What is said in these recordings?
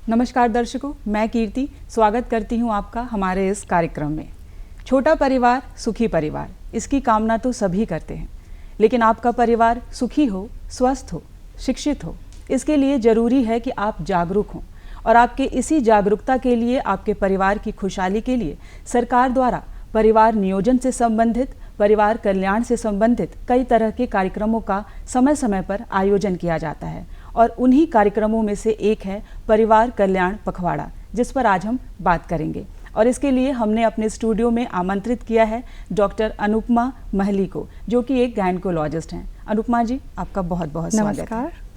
नमस्कार दर्शकों, मैं कीर्ति स्वागत करती हूं आपका हमारे इस कार्यक्रम में। छोटा परिवार सुखी परिवार, इसकी कामना तो सभी करते हैं, लेकिन आपका परिवार सुखी हो, स्वस्थ हो, शिक्षित हो, इसके लिए ज़रूरी है कि आप जागरूक हों। और आपके इसी जागरूकता के लिए, आपके परिवार की खुशहाली के लिए सरकार द्वारा परिवार नियोजन से संबंधित, परिवार कल्याण से संबंधित कई तरह के कार्यक्रमों का समय समय पर आयोजन किया जाता है। और उन्हीं कार्यक्रमों में से एक है परिवार कल्याण पखवाड़ा, जिस पर आज हम बात करेंगे। और इसके लिए हमने अपने स्टूडियो में आमंत्रित किया है डॉक्टर अनुपमा महली को, जो कि एक गायनकोलॉजिस्ट हैं। अनुपमा जी, आपका बहुत बहुत स्वागत है।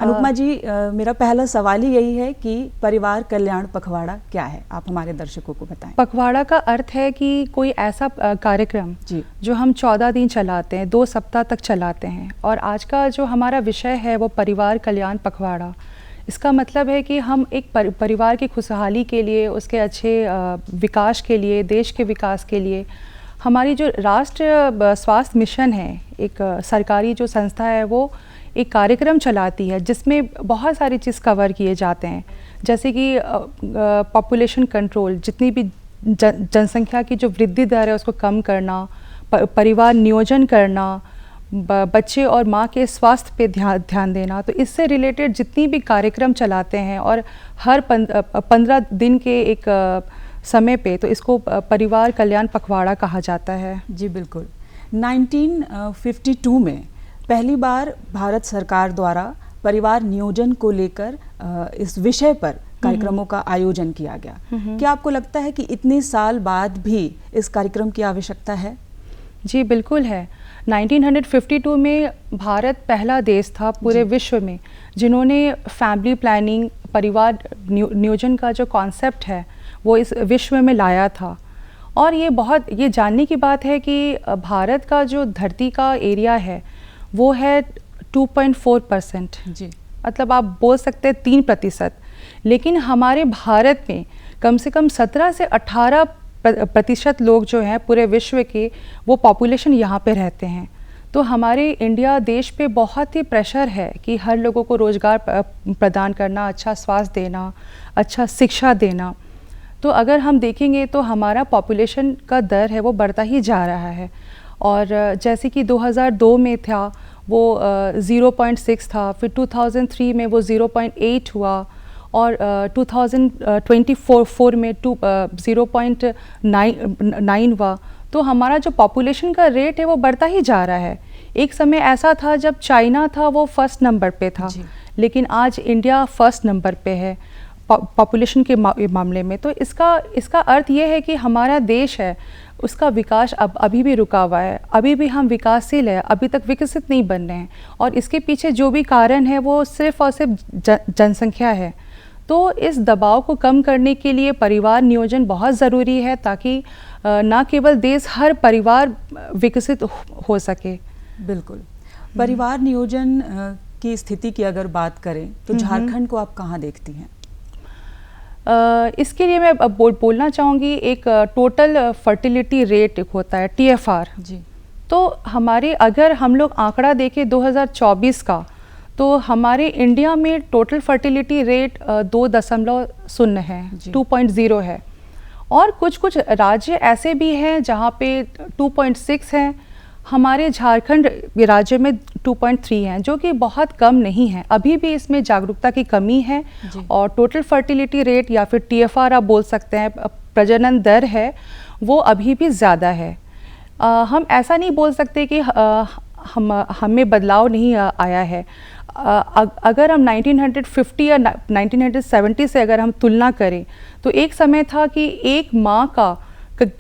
अनुपमा जी, मेरा पहला सवाल ही यही है कि परिवार कल्याण पखवाड़ा क्या है, आप हमारे दर्शकों को बताएं। पखवाड़ा का अर्थ है कि कोई ऐसा कार्यक्रम जो हम 14 दिन चलाते हैं, 2 सप्ताह तक चलाते हैं। और आज का जो हमारा विषय है वो परिवार कल्याण पखवाड़ा। इसका मतलब है कि हम एक परिवार की खुशहाली के लिए, उसके अच्छे विकास के लिए, देश के विकास के लिए, हमारी जो राष्ट्रीय स्वास्थ्य मिशन है, एक सरकारी जो संस्था है, वो एक कार्यक्रम चलाती है जिसमें बहुत सारी चीज़ कवर किए जाते हैं, जैसे कि पॉपुलेशन कंट्रोल, जितनी भी जनसंख्या की जो वृद्धि दर है उसको कम करना, परिवार नियोजन करना, बच्चे और माँ के स्वास्थ्य पे ध्यान देना। तो इससे रिलेटेड जितनी भी कार्यक्रम चलाते हैं और हर 15 दिन के एक समय पे, तो इसको परिवार कल्याण पखवाड़ा कहा जाता है। जी बिल्कुल। 1952 में पहली बार भारत सरकार द्वारा परिवार नियोजन को लेकर इस विषय पर कार्यक्रमों का आयोजन किया गया। क्या आपको लगता है कि इतने साल बाद भी इस कार्यक्रम की आवश्यकता है? जी बिल्कुल है। 1952 में भारत पहला देश था पूरे विश्व में जिन्होंने फैमिली प्लानिंग, परिवार नियोजन का जो कॉन्सेप्ट है वो इस विश्व में लाया था। और ये जानने की बात है कि भारत का जो धरती का एरिया है वो है 2.4%। जी, मतलब आप बोल सकते हैं 3%। लेकिन हमारे भारत में कम से कम 17 से 18% लोग जो हैं पूरे विश्व के, वो पॉपुलेशन यहाँ पे रहते हैं। तो हमारे इंडिया देश पे बहुत ही प्रेशर है कि हर लोगों को रोज़गार प्रदान करना, अच्छा स्वास्थ्य देना, अच्छा शिक्षा देना। तो अगर हम देखेंगे तो हमारा पॉपुलेशन का दर है वो बढ़ता ही जा रहा है। और जैसे कि 2002 में था वो 0.6 था, फिर 2003 में वो 0.8 हुआ, और 2024 में 0.9 हुआ। तो हमारा जो पॉपुलेशन का रेट है वो बढ़ता ही जा रहा है। एक समय ऐसा था जब चाइना था वो फर्स्ट नंबर पे था, लेकिन आज इंडिया फर्स्ट नंबर पे है पॉपुलेशन के मामले में। तो इसका अर्थ ये है कि हमारा देश है उसका विकास अभी भी रुका हुआ है, अभी भी हम विकासशील है, अभी तक विकसित नहीं बन रहे हैं। और इसके पीछे जो भी कारण है वो सिर्फ और सिर्फ जनसंख्या है। तो इस दबाव को कम करने के लिए परिवार नियोजन बहुत ज़रूरी है, ताकि न केवल देश, हर परिवार विकसित हो सके। बिल्कुल। परिवार नियोजन की स्थिति की अगर बात करें तो झारखंड को आप कहाँ देखती हैं? इसके लिए मैं बोलना चाहूँगी, एक टोटल फर्टिलिटी रेट होता है TFR। जी। तो हमारे, अगर हम लोग आंकड़ा देखें 2024 का, तो हमारे इंडिया में टोटल फर्टिलिटी रेट 2.0 है, 2.0 है। और कुछ राज्य ऐसे भी हैं जहाँ पे 2.6 हैं। हमारे झारखंड राज्य में 2.3 हैं, जो कि बहुत कम नहीं है। अभी भी इसमें जागरूकता की कमी है। और टोटल फर्टिलिटी रेट या फिर TFR आप बोल सकते हैं, प्रजनन दर है, वो अभी भी ज़्यादा है। हम ऐसा नहीं बोल सकते कि हमें बदलाव नहीं आया है। अगर हम 1950 या 1970 से अगर हम तुलना करें, तो एक समय था कि एक माँ का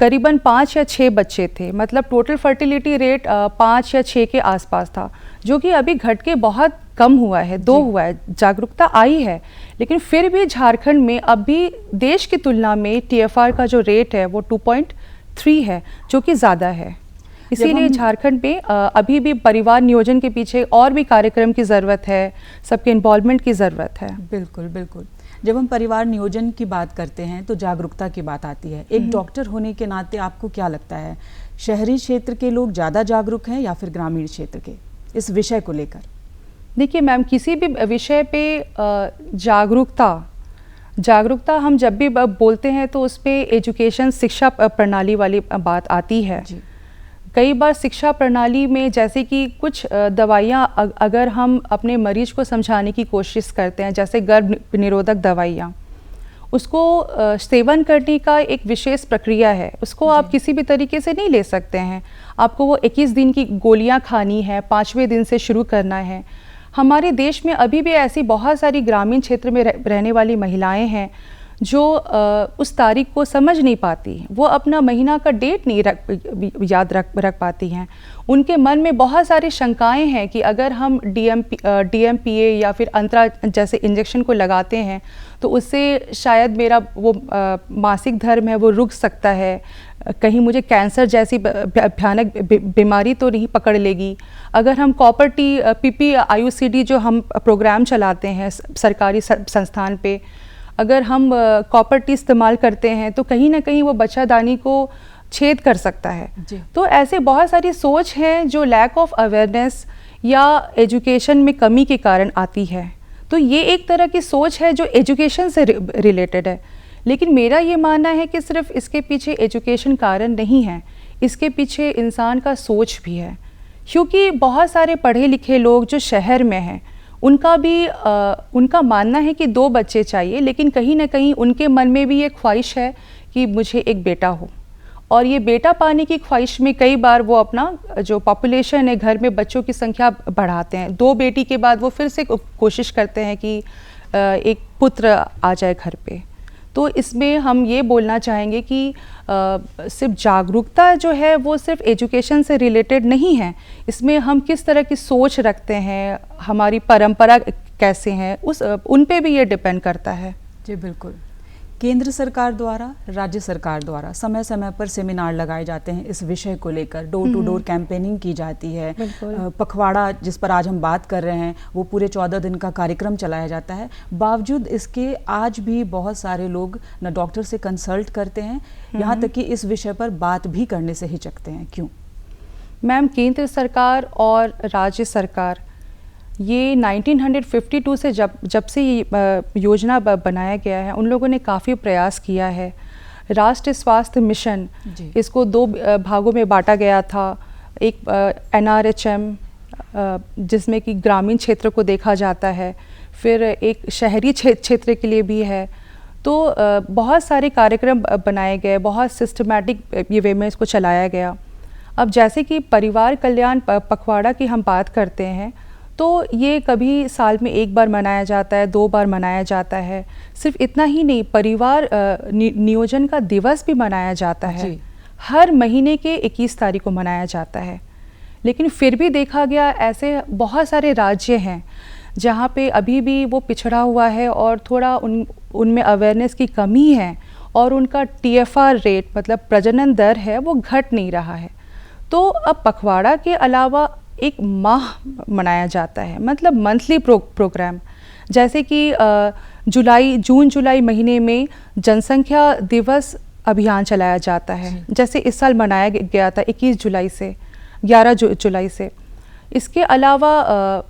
करीबन 5 या 6 बच्चे थे। मतलब टोटल फर्टिलिटी रेट 5 या 6 के आसपास था, जो कि अभी घट के बहुत कम हुआ है, 2 हुआ है। जागरूकता आई है, लेकिन फिर भी झारखंड में अभी देश की तुलना में TFR का जो रेट है वो 2.3 है, जो कि ज़्यादा है। इसीलिए झारखंड में अभी भी परिवार नियोजन के पीछे और भी कार्यक्रम की ज़रूरत है, सबके इन्वॉल्वमेंट की ज़रूरत है। बिल्कुल बिल्कुल। जब हम परिवार नियोजन की बात करते हैं तो जागरूकता की बात आती है। एक डॉक्टर होने के नाते आपको क्या लगता है, शहरी क्षेत्र के लोग ज़्यादा जागरूक हैं या फिर ग्रामीण क्षेत्र के इस विषय को लेकर? देखिए मैम, किसी भी विषय पे जागरूकता जागरूकता हम जब भी बोलते हैं तो उस पर एजुकेशन शिक्षा प्रणाली वाली बात आती है। कई बार शिक्षा प्रणाली में जैसे कि कुछ दवाइयाँ अगर हम अपने मरीज को समझाने की कोशिश करते हैं, जैसे गर्भ निरोधक दवाइयाँ, उसको सेवन करने का एक विशेष प्रक्रिया है, उसको आप किसी भी तरीके से नहीं ले सकते हैं। आपको वो 21 दिन की गोलियाँ खानी है, 5वें दिन से शुरू करना है। हमारे देश में अभी भी ऐसी बहुत सारी ग्रामीण क्षेत्र में रहने वाली महिलाएं हैं जो उस तारीख को समझ नहीं पाती, वो अपना महीना का डेट नहीं याद रख पाती हैं। उनके मन में बहुत सारी शंकाएं हैं कि अगर हम DMPA या फिर अंतरा जैसे इंजेक्शन को लगाते हैं तो उससे शायद मेरा वो मासिक धर्म है वो रुक सकता है, कहीं मुझे कैंसर जैसी भयानक बीमारी तो नहीं पकड़ लेगी। अगर हम कॉपर टी PP IUCD जो हम प्रोग्राम चलाते हैं सरकारी संस्थान पे, अगर हम कॉपर टी इस्तेमाल करते हैं तो कहीं ना कहीं वो बच्चादानी को छेद कर सकता है। तो ऐसे बहुत सारी सोच हैं जो लैक ऑफ अवेयरनेस या एजुकेशन में कमी के कारण आती है। तो ये एक तरह की सोच है जो एजुकेशन से रिलेटेड है, लेकिन मेरा ये मानना है कि सिर्फ इसके पीछे एजुकेशन कारण नहीं है, इसके पीछे इंसान का सोच भी है। क्योंकि बहुत सारे पढ़े लिखे लोग जो शहर में हैं उनका भी उनका मानना है कि 2 बच्चे चाहिए, लेकिन कहीं ना कहीं उनके मन में भी ये ख्वाहिश है कि मुझे एक बेटा हो, और ये बेटा पाने की ख्वाहिश में कई बार वो अपना जो पॉपुलेशन है घर में बच्चों की संख्या बढ़ाते हैं। 2 बेटी के बाद वो फिर से कोशिश करते हैं कि एक पुत्र आ जाए घर पे। तो इसमें हम ये बोलना चाहेंगे कि सिर्फ जागरूकता जो है वो सिर्फ एजुकेशन से रिलेटेड नहीं है, इसमें हम किस तरह की सोच रखते हैं, हमारी परंपरा कैसे हैं, उन पे भी ये डिपेंड करता है। जी बिल्कुल। केंद्र सरकार द्वारा, राज्य सरकार द्वारा समय समय पर सेमिनार लगाए जाते हैं इस विषय को लेकर, डोर टू डोर कैंपेनिंग की जाती है। पखवाड़ा जिस पर आज हम बात कर रहे हैं वो पूरे 14 दिन का कार्यक्रम चलाया जाता है। बावजूद इसके आज भी बहुत सारे लोग न डॉक्टर से कंसल्ट करते हैं, यहाँ तक कि इस विषय पर बात भी करने से हिचकते हैं। क्यों? मैम, केंद्र सरकार और राज्य सरकार ये 1952 से जब से ये योजना बनाया गया है, उन लोगों ने काफ़ी प्रयास किया है। राष्ट्रीय स्वास्थ्य मिशन, इसको 2 भागों में बांटा गया था। एक NRHM जिसमें कि ग्रामीण क्षेत्र को देखा जाता है, फिर एक शहरी क्षेत्र के लिए भी है। तो बहुत सारे कार्यक्रम बनाए गए, बहुत सिस्टमैटिक वे में इसको चलाया गया। अब जैसे कि परिवार कल्याण पखवाड़ा की हम बात करते हैं तो ये कभी साल में 1 बार मनाया जाता है, 2 बार मनाया जाता है। सिर्फ इतना ही नहीं, परिवार नियोजन का दिवस भी मनाया जाता है, हर महीने के 21 तारीख को मनाया जाता है। लेकिन फिर भी देखा गया ऐसे बहुत सारे राज्य हैं जहाँ पे अभी भी वो पिछड़ा हुआ है और थोड़ा उनमें अवेयरनेस की कमी है, और उनका TFR रेट मतलब प्रजनन दर है वो घट नहीं रहा है। तो अब पखवाड़ा के अलावा एक माह मनाया जाता है, मतलब मंथली प्रोग्राम, जैसे कि जून जुलाई महीने में जनसंख्या दिवस अभियान चलाया जाता है। जैसे इस साल मनाया गया था 21 जुलाई से 11 जुलाई से। इसके अलावा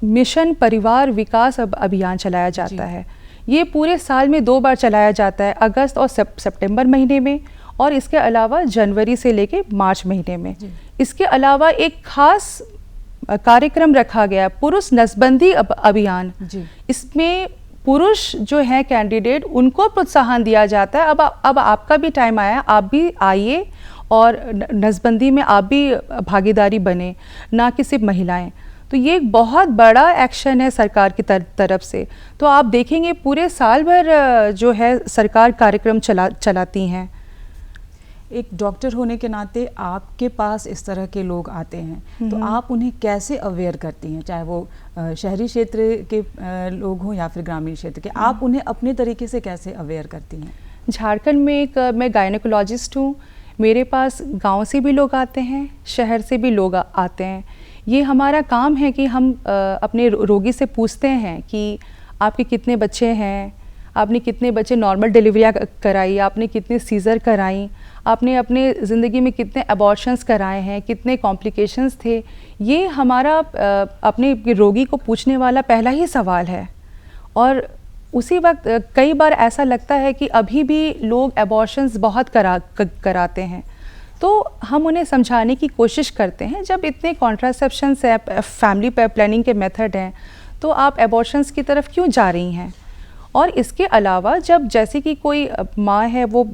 मिशन परिवार विकास अभियान चलाया जाता है। ये पूरे साल में 2 बार चलाया जाता है, अगस्त और सितंबर महीने में, और इसके अलावा जनवरी से लेके मार्च महीने में। इसके अलावा एक खास कार्यक्रम रखा गया, पुरुष नसबंदी अभियान। इसमें पुरुष जो है कैंडिडेट, उनको प्रोत्साहन दिया जाता है। अब आपका भी टाइम आया, आप भी आइए और नसबंदी में आप भी भागीदारी बने, ना कि सिर्फ महिलाएं। तो ये एक बहुत बड़ा एक्शन है सरकार की तरफ से। तो आप देखेंगे पूरे साल भर जो है सरकार कार्यक्रम चलाती हैं। एक डॉक्टर होने के नाते आपके पास इस तरह के लोग आते हैं, तो आप उन्हें कैसे अवेयर करती हैं, चाहे वो शहरी क्षेत्र के लोग हों या फिर ग्रामीण क्षेत्र के, आप उन्हें अपने तरीके से कैसे अवेयर करती हैं? झारखंड में मैं गायनेकोलॉजिस्ट हूँ, मेरे पास गांव से भी लोग आते हैं, शहर से भी लोग आते हैं। ये हमारा काम है कि हम अपने रोगी से पूछते हैं कि आपके कितने बच्चे हैं, आपने कितने बच्चे नॉर्मल डिलीवरियाँ कराई, आपने कितने सीज़र कराई, आपने अपने ज़िंदगी में कितने अबॉर्शंस कराए हैं, कितने कॉम्प्लिकेशंस थे। ये हमारा अपने रोगी को पूछने वाला पहला ही सवाल है, और उसी वक्त कई बार ऐसा लगता है कि अभी भी लोग एबॉर्शंस बहुत कराते हैं, तो हम उन्हें समझाने की कोशिश करते हैं जब इतने कॉन्ट्रासेप्शंस है, फैमिली प्लानिंग के मेथड हैं, तो आप एबॉर्शंस की तरफ क्यों जा रही हैं। और इसके अलावा जब जैसे कि कोई माँ है वो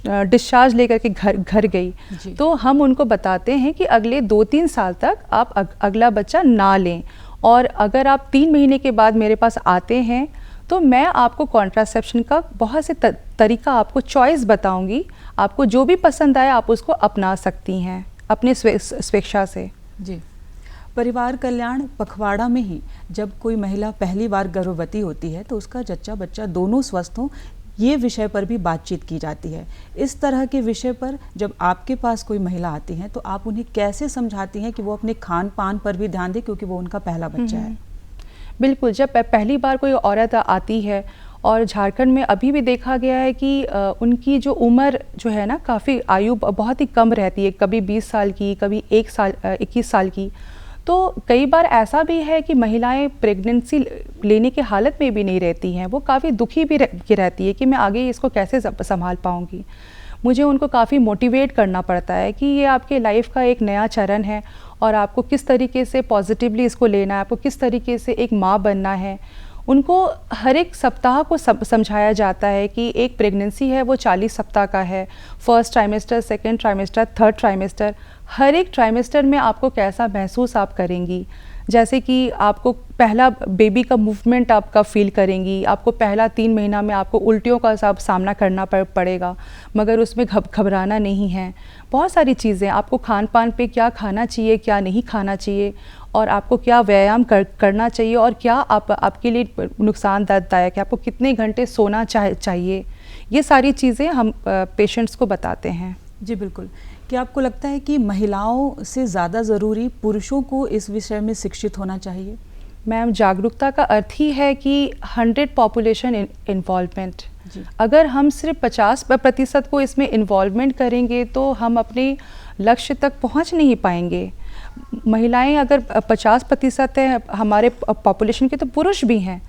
डिस्चार्ज लेकर के घर गई, तो हम उनको बताते हैं कि अगले 2-3 साल तक आप अगला बच्चा ना लें, और अगर आप 3 महीने के बाद मेरे पास आते हैं तो मैं आपको कॉन्ट्रासेप्शन का बहुत से तरीका, आपको चॉइस बताऊंगी, आपको जो भी पसंद आए आप उसको अपना सकती हैं अपने स्वेच्छा से। जी, परिवार कल्याण पखवाड़ा में ही जब कोई महिला पहली बार गर्भवती होती है तो उसका जच्चा बच्चा दोनों स्वस्थ हों, ये विषय पर भी बातचीत की जाती है। इस तरह के विषय पर जब आपके पास कोई महिला आती हैं तो आप उन्हें कैसे समझाती हैं कि वो अपने खान पान पर भी ध्यान दें, क्योंकि वो उनका पहला बच्चा है। बिल्कुल, जब पहली बार कोई औरत आती है, और झारखंड में अभी भी देखा गया है कि उनकी जो उम्र जो है ना, काफ़ी आयु बहुत ही कम रहती है, कभी 20 साल की, कभी 21 साल की। तो कई बार ऐसा भी है कि महिलाएं प्रेगनेंसी लेने की हालत में भी नहीं रहती हैं, वो काफ़ी दुखी भी रहती है कि मैं आगे इसको कैसे संभाल पाऊँगी। मुझे उनको काफ़ी मोटिवेट करना पड़ता है कि ये आपके लाइफ का एक नया चरण है और आपको किस तरीके से पॉजिटिवली इसको लेना है, आपको किस तरीके से एक माँ बनना है। उनको हर एक सप्ताह को समझाया जाता है कि एक प्रेगनेंसी है वो 40 सप्ताह का है, first trimester, second trimester, third trimester, हर एक ट्राइमेस्टर में आपको कैसा महसूस आप करेंगी। जैसे कि आपको पहला बेबी का मूवमेंट आपका फील करेंगी, आपको पहला 3 महीना में आपको उल्टियों का सब सामना करना पड़ेगा, मगर उसमें घबराना नहीं है। बहुत सारी चीज़ें, आपको खान पान पे क्या खाना चाहिए, क्या नहीं खाना चाहिए, और आपको क्या व्यायाम करना चाहिए, और क्या आपके लिए नुकसानदायक है, आपको कितने घंटे सोना चाहिए, ये सारी चीज़ें हम पेशेंट्स को बताते हैं। जी बिल्कुल। क्या आपको लगता है कि महिलाओं से ज़्यादा ज़रूरी पुरुषों को इस विषय में शिक्षित होना चाहिए? मैम, जागरूकता का अर्थ ही है कि 100 पॉपुलेशन इन्वॉल्वमेंट। अगर हम सिर्फ 50% को इसमें इन्वॉल्वमेंट करेंगे तो हम अपने लक्ष्य तक पहुंच नहीं पाएंगे। महिलाएं अगर 50% है हमारे पॉपुलेशन के, तो पुरुष भी हैं।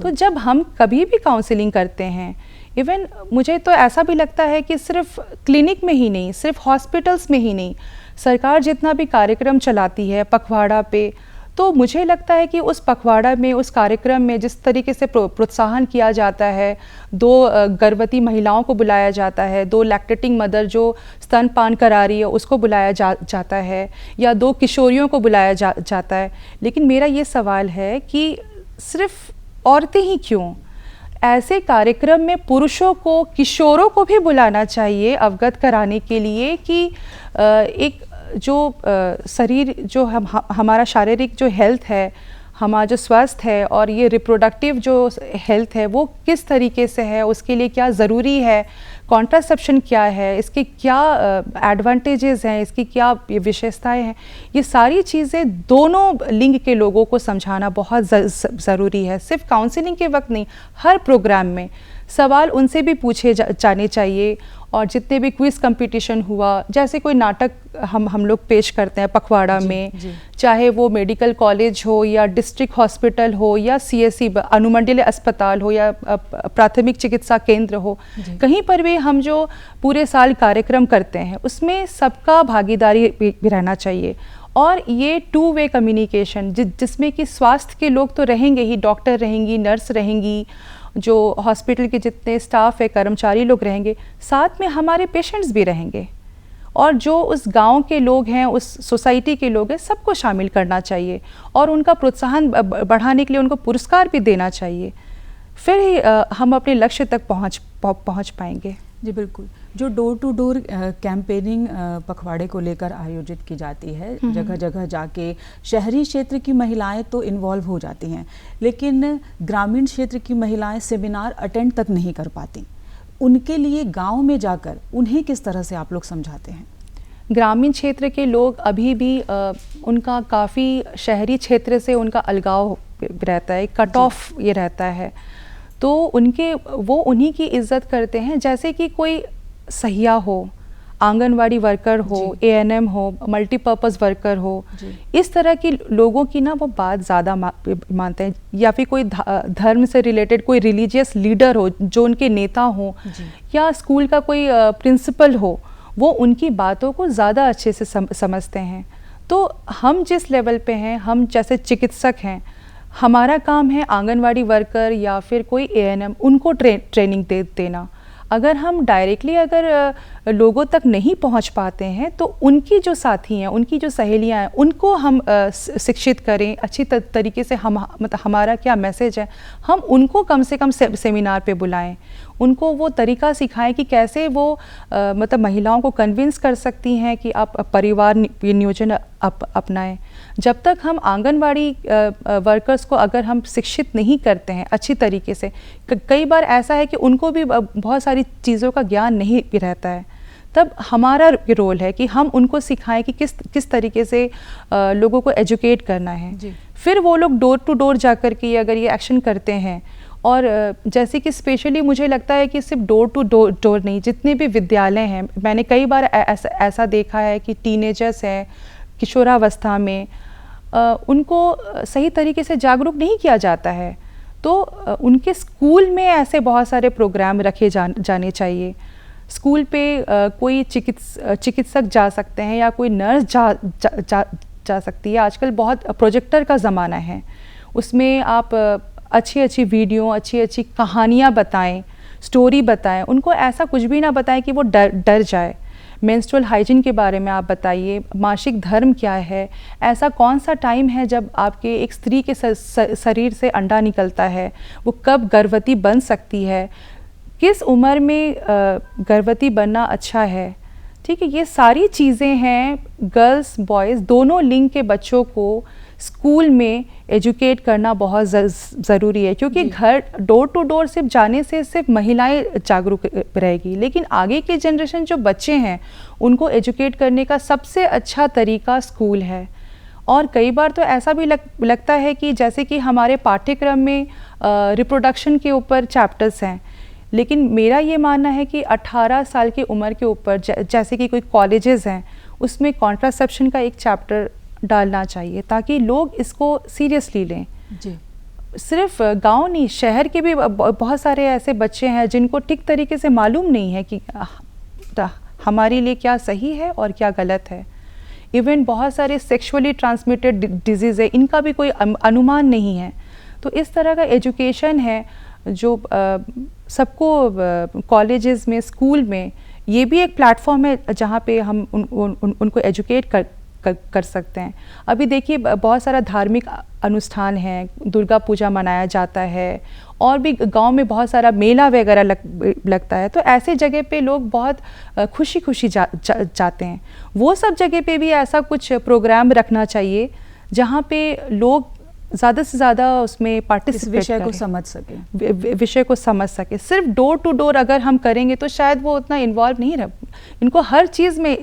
तो जब हम कभी भी काउंसलिंग करते हैं, इवन मुझे तो ऐसा भी लगता है कि सिर्फ क्लिनिक में ही नहीं, सिर्फ हॉस्पिटल्स में ही नहीं, सरकार जितना भी कार्यक्रम चलाती है पखवाड़ा पे, तो मुझे लगता है कि उस पखवाड़ा में, उस कार्यक्रम में जिस तरीके से प्रोत्साहन किया जाता है, 2 गर्भवती महिलाओं को बुलाया जाता है, 2 लैक्टेटिंग मदर जो स्तनपान करा रही है उसको बुलाया जाता है, या 2 किशोरियों को बुलाया जाता है। लेकिन मेरा ये सवाल है कि सिर्फ औरतें ही क्यों, ऐसे कार्यक्रम में पुरुषों को, किशोरों को भी बुलाना चाहिए अवगत कराने के लिए कि एक जो शरीर, जो हमारा शारीरिक जो हेल्थ है, हमारा जो स्वास्थ्य है, और ये रिप्रोडक्टिव जो हेल्थ है वो किस तरीके से है, उसके लिए क्या ज़रूरी है, कॉन्ट्रासेप्शन क्या है, इसके क्या एडवांटेजेस हैं, इसकी क्या विशेषताएं हैं, ये सारी चीज़ें दोनों लिंग के लोगों को समझाना बहुत ज़रूरी है। सिर्फ काउंसलिंग के वक्त नहीं, हर प्रोग्राम में सवाल उनसे भी पूछे जाने चाहिए। और जितने भी क्विज़ कंपटीशन हुआ, जैसे कोई नाटक हम लोग पेश करते हैं पखवाड़ा में, चाहे वो मेडिकल कॉलेज हो या डिस्ट्रिक्ट हॉस्पिटल हो या CSC अनुमंडलीय अस्पताल हो या प्राथमिक चिकित्सा केंद्र हो, कहीं पर भी हम जो पूरे साल कार्यक्रम करते हैं उसमें सबका भागीदारी भी रहना चाहिए। और ये 2 वे कम्युनिकेशन, जिसमें कि स्वास्थ्य के लोग तो रहेंगे ही, डॉक्टर रहेंगी, नर्स रहेंगी, जो हॉस्पिटल के जितने स्टाफ है, कर्मचारी लोग रहेंगे, साथ में हमारे पेशेंट्स भी रहेंगे, और जो उस गांव के लोग हैं, उस सोसाइटी के लोग हैं, सबको शामिल करना चाहिए और उनका प्रोत्साहन बढ़ाने के लिए उनको पुरस्कार भी देना चाहिए। फिर ही हम अपने लक्ष्य तक पहुंच पाएंगे। जी बिल्कुल। जो डोर टू डोर कैंपेनिंग पखवाड़े को लेकर आयोजित की जाती है, जगह जगह जाके शहरी क्षेत्र की महिलाएं तो इन्वॉल्व हो जाती हैं, लेकिन ग्रामीण क्षेत्र की महिलाएं सेमिनार अटेंड तक नहीं कर पाती। उनके लिए गांव में जाकर उन्हें किस तरह से आप लोग समझाते हैं? ग्रामीण क्षेत्र के लोग अभी भी उनका काफ़ी शहरी क्षेत्र से उनका अलगाव रहता है, कट ऑफ ये रहता है, तो वो उन्हीं की इज्जत करते हैं जैसे कि कोई सहिया हो। आंगनवाड़ी वर्कर हो, ANM हो, मल्टीपर्पज़ वर्कर हो, इस तरह की लोगों की ना वो बात ज़्यादा मानते हैं। या फिर कोई धर्म से रिलेटेड कोई रिलीजियस लीडर हो जो उनके नेता हो, या स्कूल का कोई प्रिंसिपल हो, वो उनकी बातों को ज़्यादा अच्छे से समझते हैं। तो हम जिस लेवल पे हैं, हम जैसे चिकित्सक हैं, हमारा काम है आंगनवाड़ी वर्कर या फिर कोई ANM उनको ट्रेनिंग देना। अगर हम डायरेक्टली अगर लोगों तक नहीं पहुंच पाते हैं तो उनकी जो साथी हैं, उनकी जो सहेलियां हैं, उनको हम शिक्षित करें अच्छी तरीके से। मतलब हमारा क्या मैसेज है, हम उनको कम से कम सेमिनार पे बुलाएं, उनको वो तरीका सिखाएं कि कैसे वो मतलब महिलाओं को कन्विंस कर सकती हैं कि आप परिवार नियोजन अपनाएं। जब तक हम आंगनवाड़ी वर्कर्स को अगर हम शिक्षित नहीं करते हैं अच्छी तरीके से, कई बार ऐसा है कि उनको भी बहुत सारी चीज़ों का ज्ञान नहीं रहता है, तब हमारा रोल है कि हम उनको सिखाएं कि किस तरीके से लोगों को एजुकेट करना है। फिर वो लोग डोर टू डोर जाकर के अगर ये एक्शन करते हैं, और जैसे कि स्पेशली मुझे लगता है कि सिर्फ डोर टू डोर नहीं, जितने भी विद्यालय हैं, मैंने कई बार ऐसा देखा है कि टीनेजर्स हैं किशोरावस्था में, उनको सही तरीके से जागरूक नहीं किया जाता है। तो उनके स्कूल में ऐसे बहुत सारे प्रोग्राम रखे जाने चाहिए। स्कूल पे कोई चिकित्सक जा सकते हैं या कोई नर्स जा सकती है। आजकल बहुत प्रोजेक्टर का ज़माना है, उसमें आप अच्छी अच्छी वीडियो, अच्छी अच्छी कहानियाँ बताएं, स्टोरी बताएं। उनको ऐसा कुछ भी ना बताएं कि वो डर जाए। मेंस्ट्रुअल हाइजीन के बारे में आप बताइए, मासिक धर्म क्या है, ऐसा कौन सा टाइम है जब आपके एक स्त्री के शरीर से अंडा निकलता है, वो कब गर्भवती बन सकती है, किस उम्र में गर्भवती बनना अच्छा है। ठीक है, ये सारी चीज़ें हैं गर्ल्स बॉयज़ दोनों लिंग के बच्चों को स्कूल में एजुकेट करना बहुत ज़रूरी है, क्योंकि घर डोर टू डोर सिर्फ जाने से सिर्फ महिलाएं जागरूक रहेगी, लेकिन आगे के जनरेशन जो बच्चे हैं उनको एजुकेट करने का सबसे अच्छा तरीका स्कूल है। और कई बार तो ऐसा भी लगता है कि जैसे कि हमारे पाठ्यक्रम में रिप्रोडक्शन के ऊपर चैप्टर्स हैं, लेकिन मेरा ये मानना है कि 18 साल की उम्र के ऊपर जैसे कि कोई कॉलेजेस हैं, उसमें कॉन्ट्रासेप्शन का एक चैप्टर डालना चाहिए ताकि लोग इसको सीरियसली लें। जी, सिर्फ गांव नहीं, शहर के भी बहुत सारे ऐसे बच्चे हैं जिनको ठीक तरीके से मालूम नहीं है कि हमारे लिए क्या सही है और क्या गलत है। इवन बहुत सारे सेक्सुअली ट्रांसमिटेड डिजीज़ है, इनका भी कोई अनुमान नहीं है। तो इस तरह का एजुकेशन है जो सबको कॉलेजेस में, स्कूल में, ये भी एक प्लेटफॉर्म है जहाँ पे हम उनको एजुकेट कर सकते हैं। अभी देखिए बहुत सारा धार्मिक अनुष्ठान है, दुर्गा पूजा मनाया जाता है, और भी गांव में बहुत सारा मेला वगैरह लगता है। तो ऐसे जगह पे लोग बहुत खुशी खुशी जाते हैं। वो सब जगह पे भी ऐसा कुछ प्रोग्राम रखना चाहिए जहाँ पे लोग ज़्यादा से ज़्यादा उसमें पार्टिसिपेट विषय को समझ सके, विषय को समझ सके। सिर्फ डोर टू डोर अगर हम करेंगे तो शायद वो उतना इन्वॉल्व नहीं रह, इनको हर चीज़ में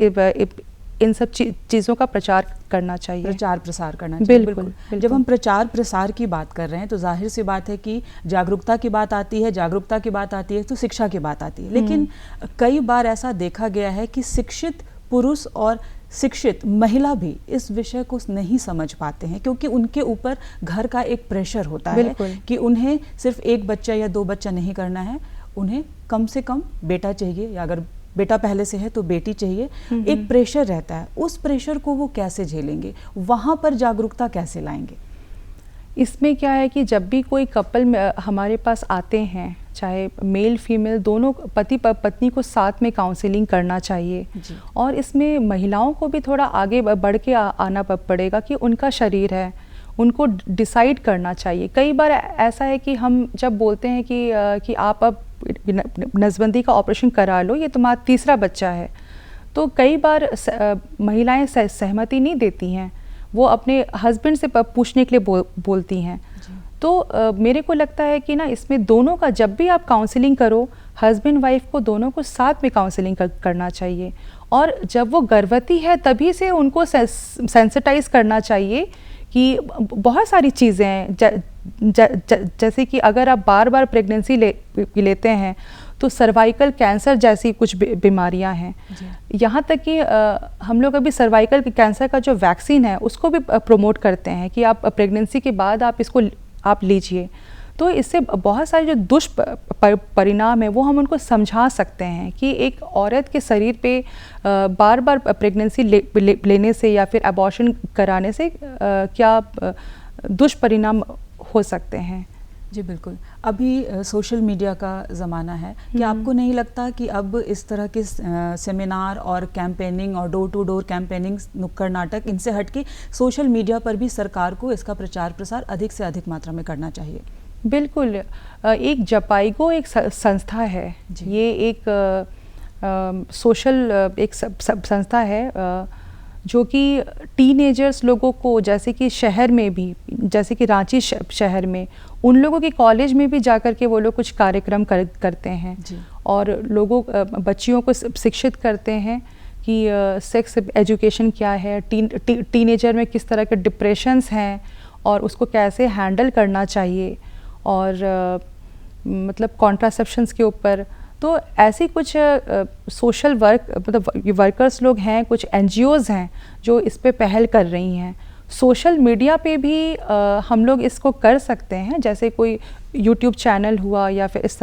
इन सब चीज़ों का प्रचार करना चाहिए, प्रचार प्रसार करना चाहिए। बिल्कुल। जब हम प्रचार प्रसार की बात कर रहे हैं तो जाहिर सी बात है कि जागरूकता की बात आती है, जागरूकता की बात आती है तो शिक्षा की बात आती है। लेकिन कई बार ऐसा देखा गया है कि शिक्षित पुरुष और शिक्षित महिला भी इस विषय को नहीं समझ पाते हैं, क्योंकि उनके ऊपर घर का एक प्रेशर होता है कि उन्हें सिर्फ एक बच्चा या 2 बच्चा नहीं करना है, उन्हें कम से कम बेटा चाहिए, या अगर बेटा पहले से है तो बेटी चाहिए। एक प्रेशर रहता है, उस प्रेशर को वो कैसे झेलेंगे, वहाँ पर जागरूकता कैसे लाएंगे? इसमें क्या है कि जब भी कोई कपल हमारे पास आते हैं, चाहे मेल फीमेल दोनों, पति पत्नी को साथ में काउंसलिंग करना चाहिए। और इसमें महिलाओं को भी थोड़ा आगे बढ़ के आना पड़ेगा कि उनका शरीर है, उनको डिसाइड करना चाहिए। कई बार ऐसा है कि हम जब बोलते हैं कि आप अब नसबंदी का ऑपरेशन करा लो, ये तुम्हारा तीसरा बच्चा है, तो कई बार महिलाएं सहमति नहीं देती हैं, वो अपने हस्बैंड से पूछने के लिए बोलती हैं। तो मेरे को लगता है कि ना इसमें दोनों का, जब भी आप काउंसलिंग करो, हस्बैंड वाइफ को दोनों को साथ में काउंसलिंग करना चाहिए। और जब वो गर्भवती है तभी से उनको सेंसिटाइज करना चाहिए कि बहुत सारी चीज़ें हैं, जैसे कि अगर आप बार बार प्रेगनेंसी लेते हैं तो सर्वाइकल कैंसर जैसी कुछ बीमारियां हैं। यहाँ तक कि हम लोग अभी सर्वाइकल कैंसर का जो वैक्सीन है उसको भी प्रमोट करते हैं कि आप प्रेगनेंसी के बाद आप इसको आप लीजिए। तो इससे बहुत सारे जो दुष्परिणाम है वो हम उनको समझा सकते हैं कि एक औरत के शरीर पे बार बार प्रेगनेंसी लेने से या फिर अबॉर्शन कराने से क्या दुष्परिणाम हो सकते हैं। जी बिल्कुल। अभी सोशल मीडिया का ज़माना है, क्या आपको नहीं लगता कि अब इस तरह के सेमिनार और कैंपेनिंग और डोर टू डोर कैंपेनिंग, नुक्कड़ नाटक, इनसे हटके सोशल मीडिया पर भी सरकार को इसका प्रचार प्रसार अधिक से अधिक मात्रा में करना चाहिए? बिल्कुल। एक जपाइगो एक संस्था है, ये एक सोशल एक संस्था है जो कि टीनेजर्स लोगों को, जैसे कि शहर में भी, जैसे कि रांची शहर में, उन लोगों के कॉलेज में भी जाकर के वो लोग कुछ कार्यक्रम करते हैं और लोगों बच्चियों को शिक्षित करते हैं कि सेक्स एजुकेशन क्या है, टीनेजर में किस तरह के डिप्रेशंस हैं और उसको कैसे हैंडल करना चाहिए, और मतलब कॉन्ट्रासेप्शंस के ऊपर। तो ऐसी कुछ सोशल वर्क मतलब वर्कर्स लोग हैं, कुछ एनजीओज़ हैं जो इस पे पहल कर रही हैं। सोशल मीडिया पे भी हम लोग इसको कर सकते हैं, जैसे कोई यूट्यूब चैनल हुआ या फिर इस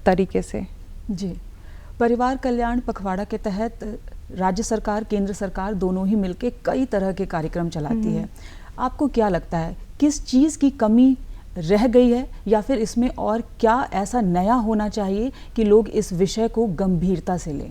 तरीके से। जी, परिवार कल्याण पखवाड़ा के तहत राज्य सरकार, केंद्र सरकार दोनों ही मिलके कई तरह के कार्यक्रम चलाती है। आपको क्या लगता है किस चीज़ की कमी रह गई है, या फिर इसमें और क्या ऐसा नया होना चाहिए कि लोग इस विषय को गंभीरता से लें?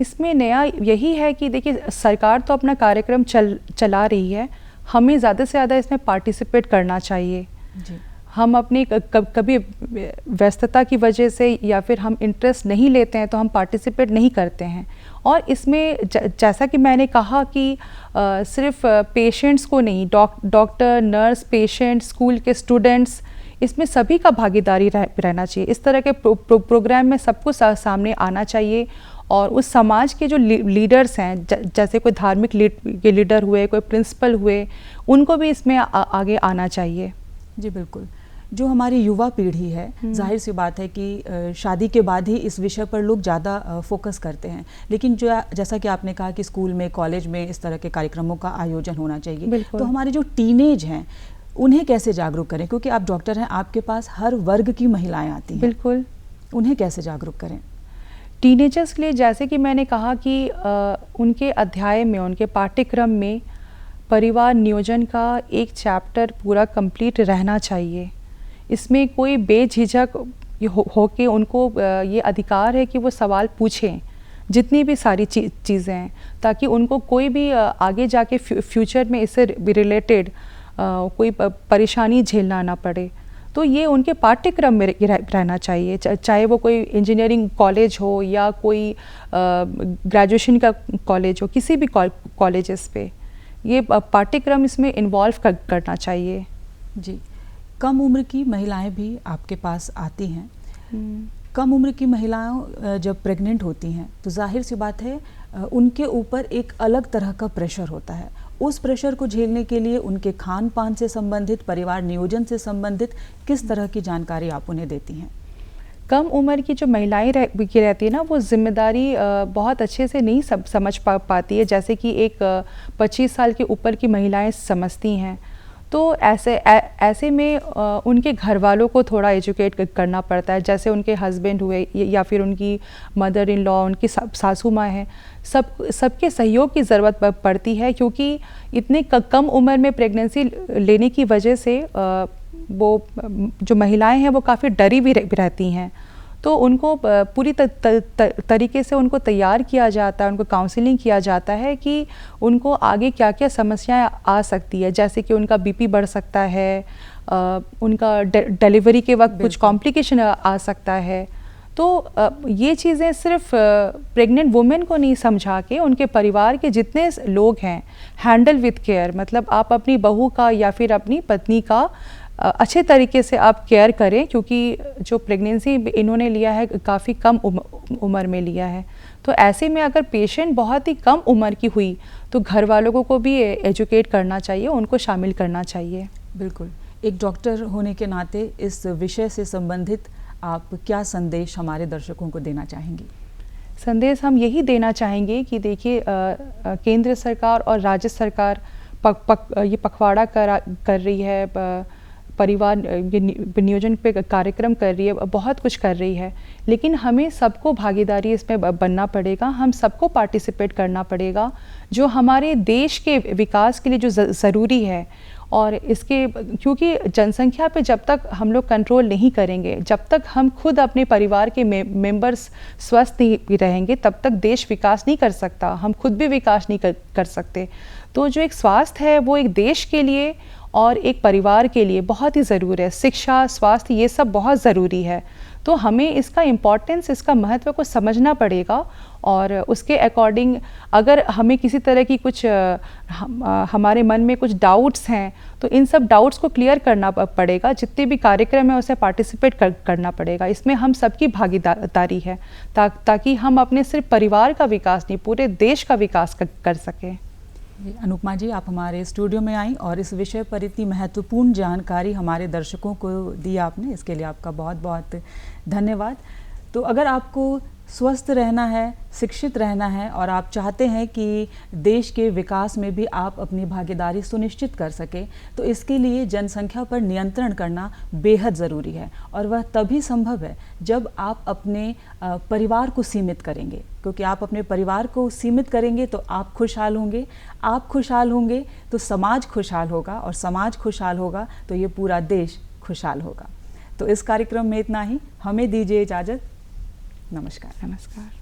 इसमें नया यही है कि देखिए, सरकार तो अपना कार्यक्रम चला रही है, हमें ज़्यादा से ज़्यादा इसमें पार्टिसिपेट करना चाहिए। जी। हम अपनी कभी व्यस्तता की वजह से या फिर हम इंटरेस्ट नहीं लेते हैं तो हम पार्टिसिपेट नहीं करते हैं। और इसमें जैसा कि मैंने कहा कि सिर्फ पेशेंट्स को नहीं, डॉक्टर, नर्स, पेशेंट, स्कूल के स्टूडेंट्स, इसमें सभी का भागीदारी रहना चाहिए। इस तरह के प्रोग्राम में सबको सामने आना चाहिए और उस समाज के जो लीडर्स हैं, जैसे कोई धार्मिक लीडर हुए, कोई प्रिंसिपल हुए, उनको भी इसमें आगे आना चाहिए। जी बिल्कुल। जो हमारी युवा पीढ़ी है, जाहिर सी बात है कि शादी के बाद ही इस विषय पर लोग ज़्यादा फोकस करते हैं, लेकिन जो जैसा कि आपने कहा कि स्कूल में, कॉलेज में इस तरह के कार्यक्रमों का आयोजन होना चाहिए, तो हमारे जो टीनेज हैं उन्हें कैसे जागरूक करें? क्योंकि आप डॉक्टर हैं, आपके पास हर वर्ग की महिलाएं आती हैं। बिल्कुल। उन्हें कैसे जागरूक करें? टीनेजर्स के लिए, जैसे कि मैंने कहा कि उनके अध्याय में, उनके पाठ्यक्रम में परिवार नियोजन का एक चैप्टर पूरा कंप्लीट रहना चाहिए। इसमें कोई बेझिझक होके उनको ये अधिकार है कि वो सवाल पूछें, जितनी भी सारी चीज़ें हैं, ताकि उनको कोई भी आगे जाके फ्यूचर में इससे रिलेटेड कोई परेशानी झेलना ना पड़े। तो ये उनके पाठ्यक्रम में रहना चाहिए, चाहे वो कोई इंजीनियरिंग कॉलेज हो या कोई ग्रेजुएशन का कॉलेज हो, किसी भी कॉलेजेस पे ये पाठ्यक्रम इसमें इन्वॉल्व करना चाहिए। जी। कम उम्र की महिलाएं भी आपके पास आती हैं। कम उम्र की महिलाएं जब प्रेग्नेंट होती हैं तो जाहिर सी बात है उनके ऊपर एक अलग तरह का प्रेशर होता है। उस प्रेशर को झेलने के लिए उनके खान पान से संबंधित, परिवार नियोजन से संबंधित किस तरह की जानकारी आप उन्हें देती हैं? कम उम्र की जो महिलाएं रहती है ना, वो जिम्मेदारी बहुत अच्छे से नहीं समझ पाती है, जैसे कि एक 25 साल के ऊपर की महिलाएं समझती हैं। तो ऐसे में उनके घर वालों को थोड़ा एजुकेट करना पड़ता है, जैसे उनके हस्बैंड हुए या फिर उनकी मदर इन लॉ, उनकी सासू माँ हैं, सबके सहयोग की ज़रूरत पड़ती है, क्योंकि इतने कम उम्र में प्रेगनेंसी लेने की वजह से वो जो महिलाएं हैं वो काफ़ी डरी भी रहती हैं। तो उनको पूरी तरीके से उनको तैयार किया जाता है, उनको काउंसलिंग किया जाता है कि उनको आगे क्या क्या समस्याएं आ सकती है, जैसे कि उनका बीपी बढ़ सकता है, उनका डिलीवरी के वक्त कुछ कॉम्प्लिकेशन आ सकता है। तो ये चीज़ें सिर्फ प्रेग्नेंट वुमेन को नहीं समझा के उनके परिवार के जितने लोग हैं हैंडल विद केयर, मतलब आप अपनी बहू का या फिर अपनी पत्नी का अच्छे तरीके से आप केयर करें, क्योंकि जो प्रेगनेंसी इन्होंने लिया है काफ़ी कम उम्र में लिया है। तो ऐसे में अगर पेशेंट बहुत ही कम उम्र की हुई तो घर वालों को भी एजुकेट करना चाहिए, उनको शामिल करना चाहिए। बिल्कुल। एक डॉक्टर होने के नाते इस विषय से संबंधित आप क्या संदेश हमारे दर्शकों को देना चाहेंगी? संदेश हम यही देना चाहेंगे कि देखिए केंद्र सरकार और राज्य सरकार ये पखवाड़ा कर रही है, परिवार नियोजन पे कार्यक्रम कर रही है, बहुत कुछ कर रही है, लेकिन हमें सबको भागीदारी इसमें बनना पड़ेगा, हम सबको पार्टिसिपेट करना पड़ेगा जो हमारे देश के विकास के लिए जो ज़रूरी है। और इसके क्योंकि जनसंख्या पे जब तक हम लोग कंट्रोल नहीं करेंगे, जब तक हम खुद अपने परिवार के मेंबर्स स्वस्थ नहीं रहेंगे, तब तक देश विकास नहीं कर सकता, हम खुद भी विकास नहीं कर सकते। तो जो एक स्वास्थ्य है वो एक देश के लिए और एक परिवार के लिए बहुत ही ज़रूरी है। शिक्षा, स्वास्थ्य, ये सब बहुत ज़रूरी है। तो हमें इसका इम्पोर्टेंस, इसका महत्व को समझना पड़ेगा और उसके अकॉर्डिंग अगर हमें किसी तरह की कुछ हमारे मन में कुछ डाउट्स हैं तो इन सब डाउट्स को क्लियर करना पड़ेगा। जितने भी कार्यक्रम है उसे पार्टिसिपेट करना पड़ेगा। इसमें हम सबकी भागीदारी है ताकि हम अपने सिर्फ परिवार का विकास नहीं, पूरे देश का विकास कर सकें। अनुपमा जी, आप हमारे स्टूडियो में आई और इस विषय पर इतनी महत्वपूर्ण जानकारी हमारे दर्शकों को दी आपने, इसके लिए आपका बहुत बहुत धन्यवाद। तो अगर आपको स्वस्थ रहना है, शिक्षित रहना है और आप चाहते हैं कि देश के विकास में भी आप अपनी भागीदारी सुनिश्चित कर सकें, तो इसके लिए जनसंख्या पर नियंत्रण करना बेहद ज़रूरी है और वह तभी संभव है जब आप अपने परिवार को सीमित करेंगे, क्योंकि आप अपने परिवार को सीमित करेंगे तो आप खुशहाल होंगे, आप खुशहाल होंगे तो समाज खुशहाल होगा और समाज खुशहाल होगा तो ये पूरा देश खुशहाल होगा। तो इस कार्यक्रम में इतना ही, हमें दीजिए इजाज़त। नमस्कार। नमस्कार।